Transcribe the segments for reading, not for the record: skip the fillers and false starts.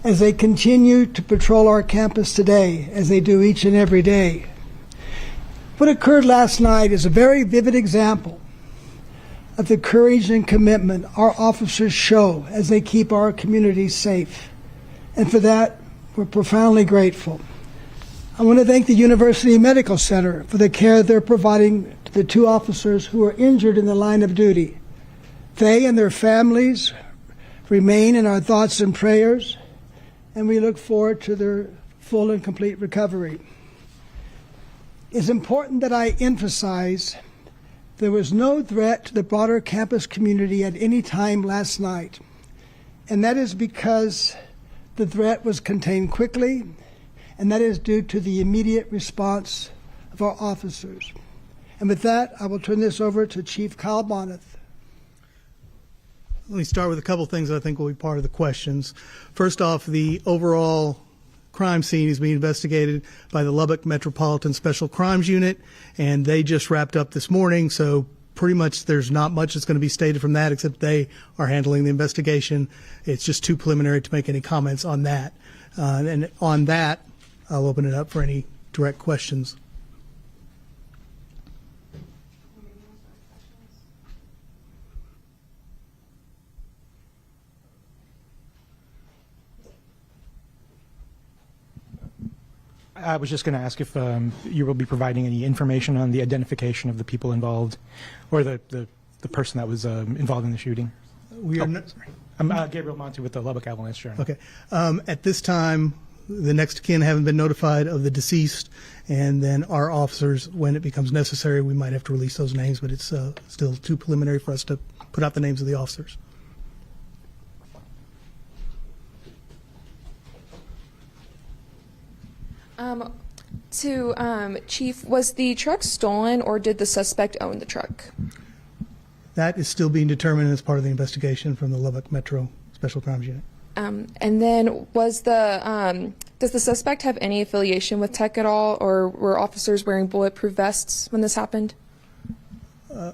as they continue to patrol our campus today, as they do each and every day. What occurred last night is a very vivid example of the courage and commitment our officers show as they keep our community safe. And for that, we're profoundly grateful. I want to thank the University Medical Center for the care they're providing to the two officers who were injured in the line of duty. They and their families remain in our thoughts and prayers, and we look forward to their full and complete recovery. It's important that I emphasize there was no threat to the broader campus community at any time last night, and that is because the threat was contained quickly, and that is due to the immediate response of our officers. And with that, I will turn this over to Chief Kyle Boneth. Let me start with a couple things that I think will be part of the questions. First off, the overall crime scene is being investigated by the Lubbock Metropolitan Special Crimes Unit, and they just wrapped up this morning, so pretty much there's not much that's going to be stated from that except they are handling the investigation. It's just too preliminary to make any comments on that. And on that, I'll open it up for any direct questions. I was just going to ask if you will be providing any information on the identification of the people involved, or the person that was involved in the shooting. We are I'm Gabriel Monti with the Lubbock Avalanche Journal. Okay. At this time, the next of kin haven't been notified of the deceased, and then our officers, when it becomes necessary, we might have to release those names, but it's still too preliminary for us to put out the names of the officers. Chief, was the truck stolen or did the suspect own the truck? That is still being determined as part of the investigation from the Lubbock Metro Special Crimes Unit. And then does the suspect have any affiliation with Tech at all, or were officers wearing bulletproof vests when this happened?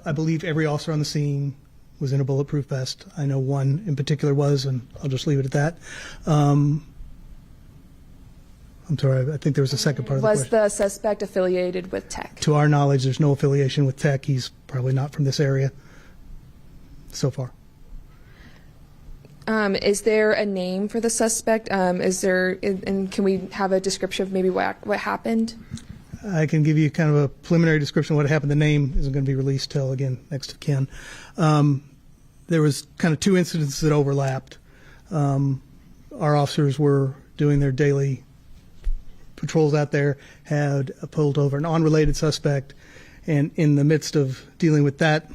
I believe every officer on the scene was in a bulletproof vest. I know one in particular was, and I'll just leave it at that. I'm sorry, I think there was a second part of the question. Was the suspect affiliated with Tech? To our knowledge, there's no affiliation with Tech. He's probably not from this area so far. Is there a name for the suspect? And can we have a description of maybe what happened? I can give you kind of a preliminary description of what happened. The name isn't going to be released till, again, next of kin. There was kind of two incidents that overlapped. Our officers were doing their daily patrols out there, had pulled over an unrelated suspect, and in the midst of dealing with that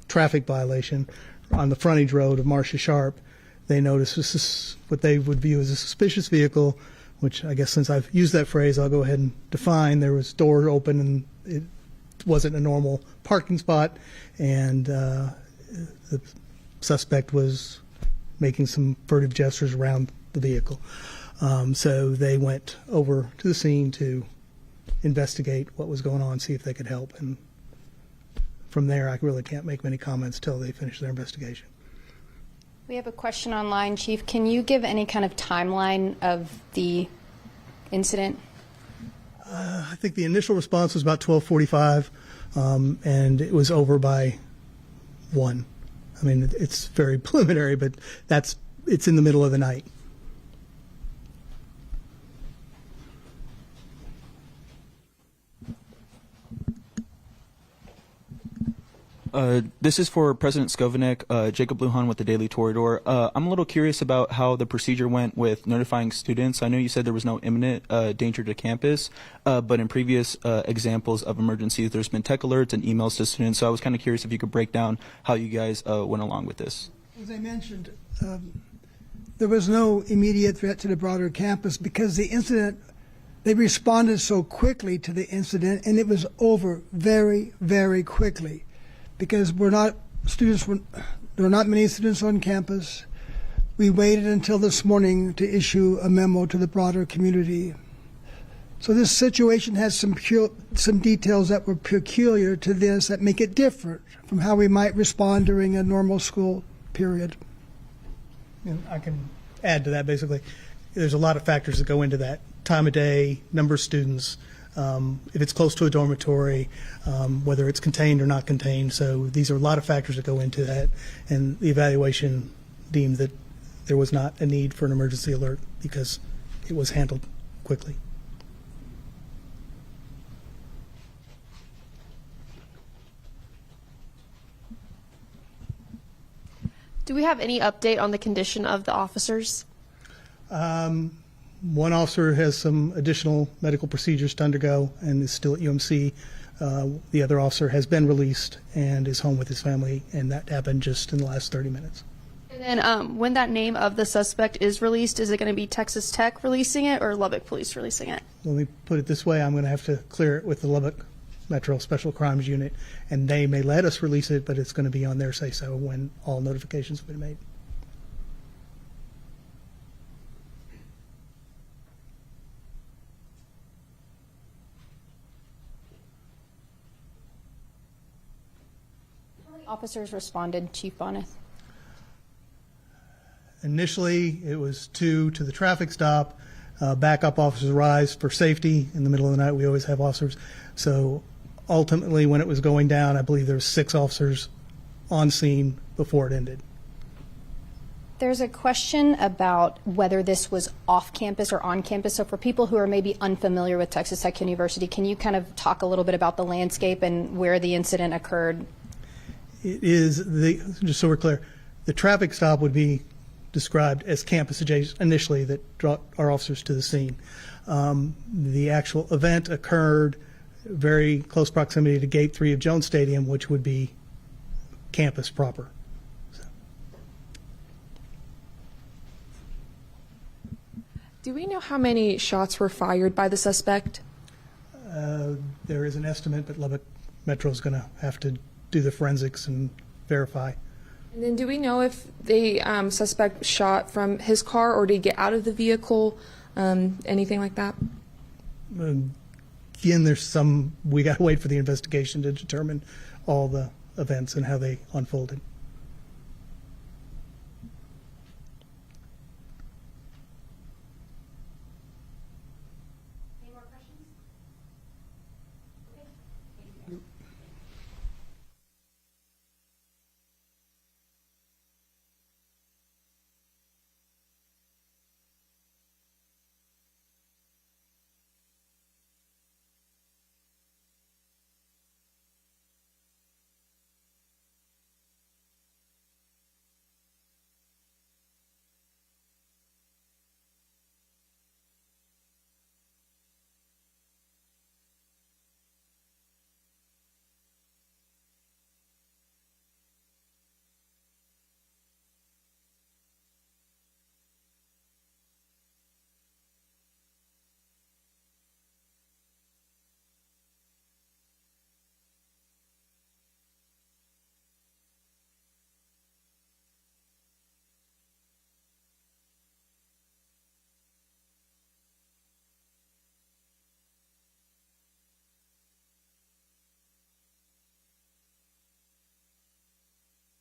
traffic violation on the frontage road of Marcia Sharp, they noticed this is what they would view as a suspicious vehicle, which I guess since I've used that phrase, I'll go ahead and define. There was door open and it wasn't a normal parking spot, and the suspect was making some furtive gestures around the vehicle. So they went over to the scene to investigate what was going on, see if they could help. And from there, I really can't make many comments till they finish their investigation. We have a question online, Chief. Can you give any kind of timeline of the incident? I think the initial response was about 12:45, and it was over by 1. I mean, it's very preliminary, but it's in the middle of the night. This is for President Skovanec, Jacob Lujan with the Daily Toreador. I'm a little curious about how the procedure went with notifying students. I know you said there was no imminent danger to campus, but in previous examples of emergencies, there's been tech alerts and emails to students. So I was kind of curious if you could break down how you guys went along with this. As I mentioned, there was no immediate threat to the broader campus because the incident, they responded so quickly to the incident, and it was over very, very quickly. Because there were not many students on campus. We waited until this morning to issue a memo to the broader community. So this situation has some details that were peculiar to this that make it different from how we might respond during a normal school period. And I can add to that, basically, there's a lot of factors that go into that. Time of day, number of students, if it's close to a dormitory, whether it's contained or not contained. So these are a lot of factors that go into that. And the evaluation deemed that there was not a need for an emergency alert because it was handled quickly. Do we have any update on the condition of the officers? One officer has some additional medical procedures to undergo and is still at UMC. The other officer has been released and is home with his family, and that happened just in the last 30 minutes. And then when that name of the suspect is released, is it going to be Texas Tech releasing it or Lubbock Police releasing it? Let me put it this way, I'm going to have to clear it with the Lubbock Metro Special Crimes Unit, and they may let us release it, but it's going to be on their say-so when all notifications have been made. Officers responded, Chief Boneth. Initially, it was 2 to the traffic stop. Backup officers arrived for safety. In the middle of the night, we always have officers. So ultimately, when it was going down, I believe there were 6 officers on scene before it ended. There's a question about whether this was off campus or on campus. So for people who are maybe unfamiliar with Texas Tech University, can you kind of talk a little bit about the landscape and where the incident occurred? It is, just so we're clear, the traffic stop would be described as campus adjacent initially that brought our officers to the scene. The actual event occurred very close proximity to Gate 3 of Jones Stadium, which would be campus proper. Do we know how many shots were fired by the suspect? There is an estimate, but Lubbock Metro is going to have to do the forensics and verify. And then do we know if the suspect shot from his car or did he get out of the vehicle, anything like that? Again, we got to wait for the investigation to determine all the events and how they unfolded.